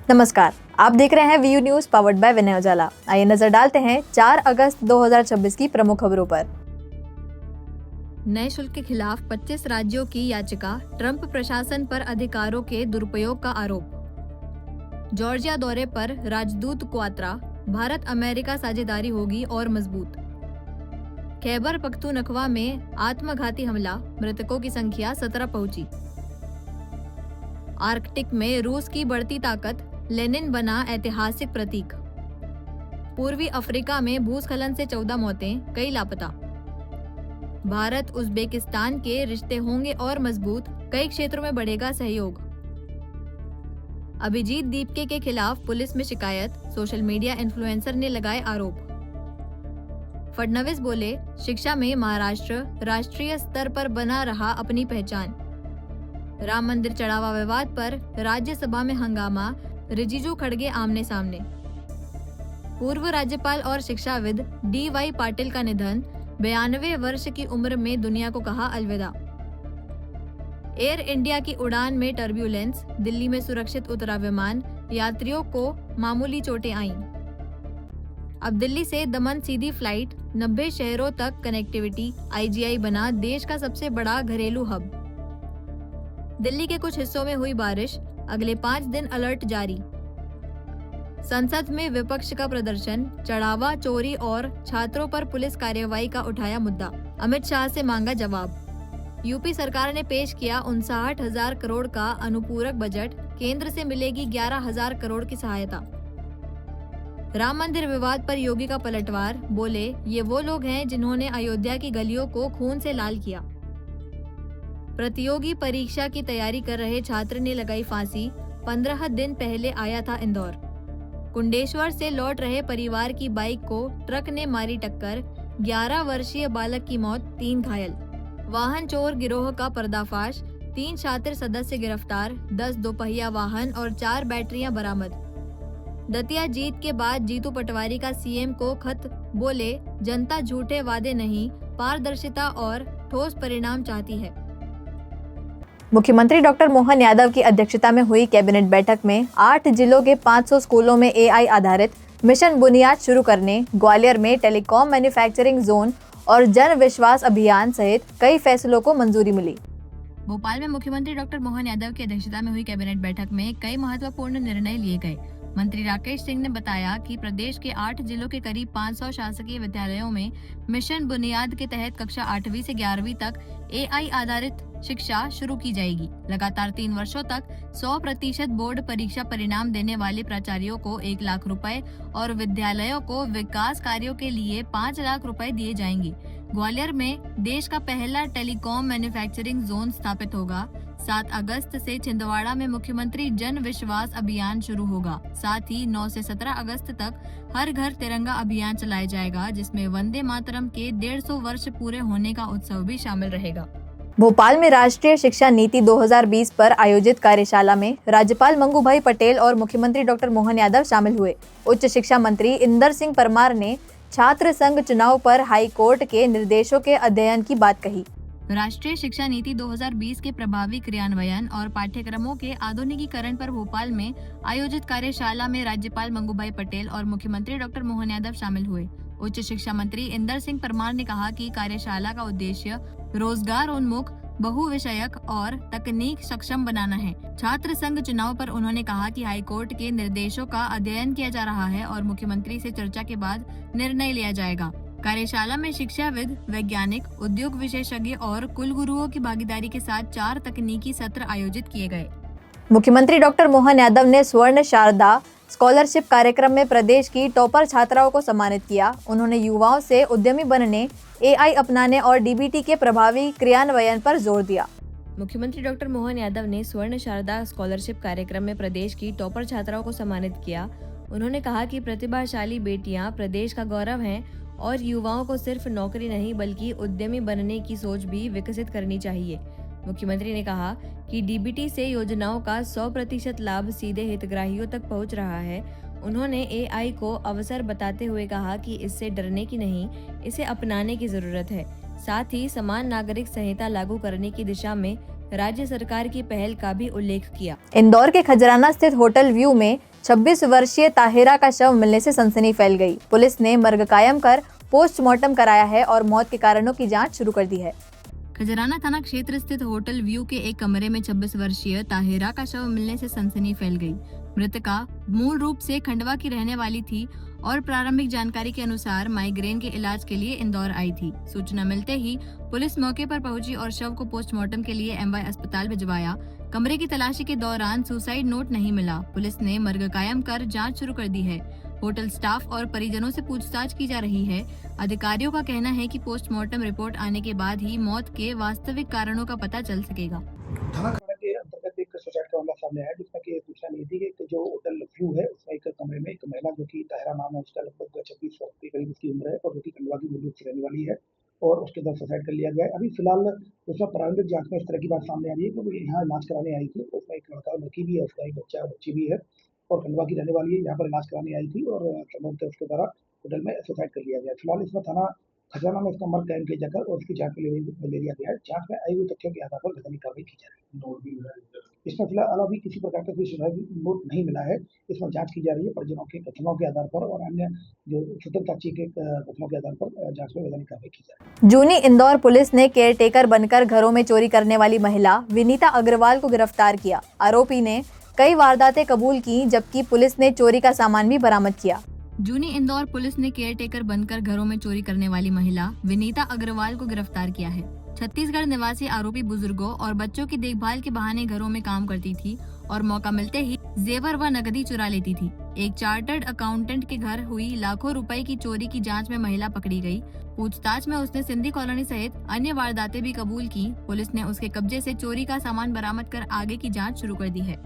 नमस्कार, आप देख रहे हैं वीयू न्यूज पावर्ड बाय विनय उजाला। आइए नजर डालते हैं 4 अगस्त 2026 की प्रमुख खबरों पर। नए शुल्क के खिलाफ 25 राज्यों की याचिका, ट्रंप प्रशासन पर अधिकारों के दुरुपयोग का आरोप। जॉर्जिया दौरे पर राजदूत क्वात्रा, भारत अमेरिका साझेदारी होगी और मजबूत। खैबर पख्तूनख्वा में आत्मघाती हमला, मृतकों की संख्या 17 पहुंची। आर्कटिक में रूस की बढ़ती ताकत, लेनिन बना ऐतिहासिक प्रतीक। पूर्वी अफ्रीका में भूस्खलन से 14 मौतें, कई लापता। भारत उज्बेकिस्तान के रिश्ते होंगे और मजबूत, कई क्षेत्रों में बढ़ेगा सहयोग। अभिजीत दीपके के खिलाफ पुलिस में शिकायत, सोशल मीडिया इन्फ्लुएंसर ने लगाए आरोप। फडणवीस बोले, शिक्षा में महाराष्ट्र राष्ट्रीय स्तर पर बना रहा अपनी पहचान। राम मंदिर चढ़ावा विवाद पर राज्यसभा में हंगामा, रिजिजू खड़गे आमने सामने। पूर्व राज्यपाल और शिक्षाविद DY पाटिल का निधन, 92 वर्ष की उम्र में दुनिया को कहा अलविदा। एयर इंडिया की उड़ान में टर्ब्यूलेंस, दिल्ली में सुरक्षित उतरा विमान, यात्रियों को मामूली चोटें आईं। अब दिल्ली से दमन सीधी फ्लाइट, 90 शहरों तक कनेक्टिविटी, IGI बना देश का सबसे बड़ा घरेलू हब। दिल्ली के कुछ हिस्सों में हुई बारिश, अगले 5 दिन अलर्ट जारी। संसद में विपक्ष का प्रदर्शन, चढ़ावा, चोरी और छात्रों पर पुलिस कार्रवाई का उठाया मुद्दा, अमित शाह से मांगा जवाब। यूपी सरकार ने पेश किया 59,000 करोड़ का अनुपूरक बजट, केंद्र से मिलेगी 11,000 करोड़ की सहायता। राम मंदिर विवाद पर योगी का पलटवार, बोले ये वो लोग हैं जिन्होंने अयोध्या की गलियों को खून से लाल किया। प्रतियोगी परीक्षा की तैयारी कर रहे छात्र ने लगाई फांसी, 15 दिन पहले आया था इंदौर। कुंडेश्वर से लौट रहे परिवार की बाइक को ट्रक ने मारी टक्कर, 11 वर्षीय बालक की मौत, 3 घायल। वाहन चोर गिरोह का पर्दाफाश, 3 शातिर सदस्य गिरफ्तार, 10 दोपहिया वाहन और 4 बैटरियां बरामद। दतिया जीत के बाद जीतू पटवारी का CM को खत, बोले जनता झूठे वादे नहीं, पारदर्शिता और ठोस परिणाम चाहती है। मुख्यमंत्री डॉक्टर मोहन यादव की अध्यक्षता में हुई कैबिनेट बैठक में 8 जिलों के 500 स्कूलों में AI आधारित मिशन बुनियाद शुरू करने, ग्वालियर में टेलीकॉम मैन्युफैक्चरिंग जोन और जन विश्वास अभियान सहित कई फैसलों को मंजूरी मिली। भोपाल में मुख्यमंत्री डॉक्टर मोहन यादव की अध्यक्षता में हुई कैबिनेट बैठक में कई महत्वपूर्ण निर्णय लिए गए। मंत्री राकेश सिंह ने बताया कि प्रदेश के 8 जिलों के करीब 500 शासकीय विद्यालयों में मिशन बुनियाद के तहत कक्षा 8वीं से 11वीं तक AI आधारित शिक्षा शुरू की जाएगी। लगातार 3 वर्षों तक 100% बोर्ड परीक्षा परिणाम देने वाले प्राचार्यों को 1 लाख रुपए और विद्यालयों को विकास कार्यों के लिए 5 लाख रुपए दिए जाएंगे। ग्वालियर में देश का पहला टेलीकॉम मैन्युफैक्चरिंग जोन स्थापित होगा। 7 अगस्त से छिंदवाड़ा में मुख्यमंत्री जन विश्वास अभियान शुरू होगा। साथ ही 9 से 17 अगस्त तक हर घर तिरंगा अभियान चलाया जाएगा, जिसमें वंदे मातरम के 150 वर्ष पूरे होने का उत्सव भी शामिल रहेगा। भोपाल में राष्ट्रीय शिक्षा नीति 2020 पर आयोजित कार्यशाला में राज्यपाल मंगूभाई पटेल और मुख्यमंत्री डॉक्टर मोहन यादव शामिल हुए। उच्च शिक्षा मंत्री इंदर सिंह परमार ने छात्र संघ चुनाव पर हाई कोर्ट के निर्देशों के अध्ययन की बात कही। राष्ट्रीय शिक्षा नीति 2020 के प्रभावी क्रियान्वयन और पाठ्यक्रमों के आधुनिकीकरण पर भोपाल में आयोजित कार्यशाला में राज्यपाल मंगूभाई पटेल और मुख्यमंत्री डॉक्टर मोहन यादव शामिल हुए। उच्च शिक्षा मंत्री इंदर सिंह परमार ने कहा कि कार्यशाला का उद्देश्य रोजगार उन्मुख, बहुविषयक और तकनीक सक्षम बनाना है। छात्र संघ चुनाव पर उन्होंने कहा कि हाईकोर्ट के निर्देशों का अध्ययन किया जा रहा है और मुख्यमंत्री से चर्चा के बाद निर्णय लिया जाएगा। कार्यशाला में शिक्षाविद, वैज्ञानिक, उद्योग विशेषज्ञ और कुलगुरुओं की भागीदारी के साथ 4 तकनीकी सत्र आयोजित किए गए। मुख्यमंत्री डॉक्टर मोहन यादव ने स्वर्ण शारदा स्कॉलरशिप कार्यक्रम में प्रदेश की टॉपर छात्राओं को सम्मानित किया। उन्होंने युवाओं से उद्यमी बनने, AI अपनाने और DBT के प्रभावी क्रियान्वयन पर जोर दिया। मुख्यमंत्री डॉक्टर मोहन यादव ने स्वर्ण शारदा स्कॉलरशिप कार्यक्रम में प्रदेश की टॉपर छात्राओं को सम्मानित किया। उन्होंने कहा कि प्रतिभाशाली बेटियां प्रदेश का गौरव हैं और युवाओं को सिर्फ नौकरी नहीं बल्कि उद्यमी बनने की सोच भी विकसित करनी चाहिए। मुख्यमंत्री ने कहा कि DBT से योजनाओं का 100% लाभ सीधे हितग्राहियों तक पहुंच रहा है। उन्होंने AI को अवसर बताते हुए कहा कि इससे डरने की नहीं, इसे अपनाने की जरूरत है। साथ ही समान नागरिक संहिता लागू करने की दिशा में राज्य सरकार की पहल का भी उल्लेख किया। इंदौर के खजराना स्थित होटल व्यू में 26 वर्षीय ताहिरा का शव मिलने से सनसनी फैल गई। पुलिस ने मर्ग कायम कर पोस्टमार्टम कराया है और मौत के कारणों की जांच शुरू कर दी है। खजराना थाना क्षेत्र स्थित होटल व्यू के एक कमरे में 26 वर्षीय ताहिरा का शव मिलने से सनसनी फैल गई। मृतका मूल रूप से खंडवा की रहने वाली थी और प्रारंभिक जानकारी के अनुसार माइग्रेन के इलाज के लिए इंदौर आई थी। सूचना मिलते ही पुलिस मौके पर पहुंची और शव को पोस्टमार्टम के लिए एमवाई अस्पताल भिजवाया। कमरे की तलाशी के दौरान सुसाइड नोट नहीं मिला। पुलिस ने मर्ग कायम कर जांच शुरू कर दी है। होटल स्टाफ और परिजनों से पूछताछ की जा रही है। अधिकारियों का कहना है कि पोस्टमार्टम रिपोर्ट आने के बाद ही मौत के वास्तविक कारणों का पता चल सकेगा। थाना खाना के अंतर्गत एक सुसाइड का मामला सामने आया, जिसमें कि सूचना मिली थी कि जो होटल व्यू है उसमें एक कमरे में एक महिला जो कि ताहिरा नाम है उसका, लगभग 26 वर्ष के करीब उसकी उम्र है और जो कि खंडवा की मूल रूप से रहने वाली है और उसके द्वारा सुसाइड कर लिया गया है। अभी फिलहाल उसमें प्रारंभिक जांच में इस तरह की बात सामने आ रही है कि वो यहाँ इलाज कराने आई थी। उसमें एक लड़का और लड़की भी है, उसका एक बच्चा और बच्ची भी है और खंडवा की रहने वाली है। यहाँ पर इलाज कराने आई थी और संभवतः उसके द्वारा होटल में सुसाइड कर लिया गया। फिलहाल इसमें थाना खजाना में इसका मर्ग कायम किया जाकर और उसकी जांच में ले लिया गया है। जांच में आई हुई तथ्यों के आधार पर नैतिक कार्रवाई की जा रही है। इसमें फिलहाल अभी किसी प्रकार का कोई सुसाइड नोट नहीं मिला है। इसमें जांच की जा रही है परिजनों के कथनों के आधार पर और अन्य जो स्वतंत्र के कथनों के आधार पर जांच में वैधानिक कार्रवाई की जा रही है। जूनी इंदौर पुलिस ने केयरटेकर बनकर घरों में चोरी करने वाली महिला विनीता अग्रवाल को गिरफ्तार किया। आरोपी ने कई वारदातें कबूल की, जबकि पुलिस ने चोरी का सामान भी बरामद किया। जूनी इंदौर पुलिस ने केयरटेकर बनकर घरों में चोरी करने वाली महिला विनीता अग्रवाल को गिरफ्तार किया है। छत्तीसगढ़ निवासी आरोपी बुजुर्गों और बच्चों की देखभाल के बहाने घरों में काम करती थी और मौका मिलते ही जेवर व नकदी चुरा लेती थी। एक चार्टर्ड अकाउंटेंट के घर हुई लाखों रुपए की चोरी की जांच में महिला पकड़ी गई। पूछताछ में उसने सिंधी कॉलोनी सहित अन्य वारदातें भी कबूल की। पुलिस ने उसके कब्जे से चोरी का सामान बरामद कर आगे की जाँच शुरू कर दी है।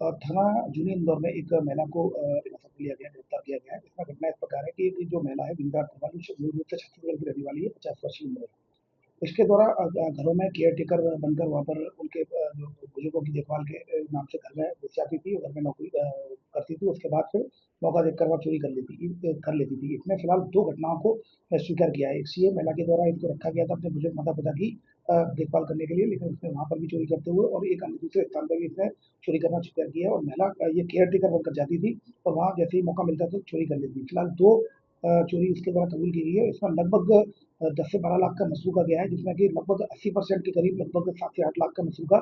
थाना जूनी इंदौर में एक महिला को हिरासत में लिया गया, गिरफ्तार किया गया है। इसमें घटना इस प्रकार है कि जो महिला है विनीता अग्रवाल मूल रूप से छत्तीसगढ़ की रहने वाली है, 50 वर्ष की उम्र है। इसके द्वारा घरों में केयर टेकर बनकर वहाँ पर उनके जो बुजुर्गों की देखभाल के नाम से घर में घुस जाती थी, घर में नौकरी करती थी। उसके बाद फिर मौका देखकर वह चोरी कर लेती थी। इसमें फिलहाल 2 घटनाओं को स्वीकार किया है। एक सीए महिला के द्वारा इनको रखा गया था अपने बुजुर्ग माता-पिता की देखभाल करने के लिए, लेकिन उसने वहाँ पर भी चोरी करते हुए और एक अन्य दूसरे स्थान पर भी इसने चोरी करना स्वीकार किया है और महिला ये केयर टेकर बनकर जाती थी और वहाँ जैसे ही मौका मिलता था चोरी कर लेती थी। फिलहाल 2 चोरी उसके द्वारा कबूल की गई है। इसमें लगभग 10 से 12 लाख का मसरूका गया है, जिसमें कि लगभग 80% के करीब लगभग 7 से 8 लाख का मसरूका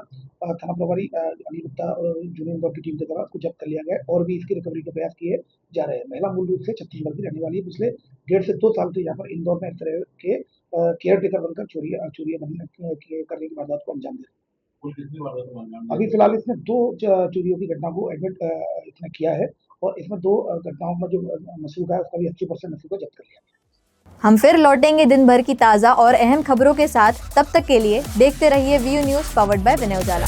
थाना प्रभारी अनिल गुप्ता और जूनी इंदौर की टीम के द्वारा उसको जब्त कर लिया गया है और भी इसकी रिकवरी के प्रयास किए जा रहे हैं। महिला मूल रूप से छत्तीसगढ़ की रहने वाली है। पिछले 1.5 से 2 साल से यहाँ पर इंदौर में इस तरह के केयर टेकर बनकर चोरियां करने की वारदात को अंजाम दे रही है। अभी फिलहाल इसने 2 चोरियों की घटना को एडमिट इसने किया है और इसमें 2 घटनाओं में जो मसरूका है उसका भी 80% मसरूका जब्त कर लिया गया। हम फिर लौटेंगे दिन भर की ताज़ा और अहम खबरों के साथ। तब तक के लिए देखते रहिए view news powered by Vinay Ujala.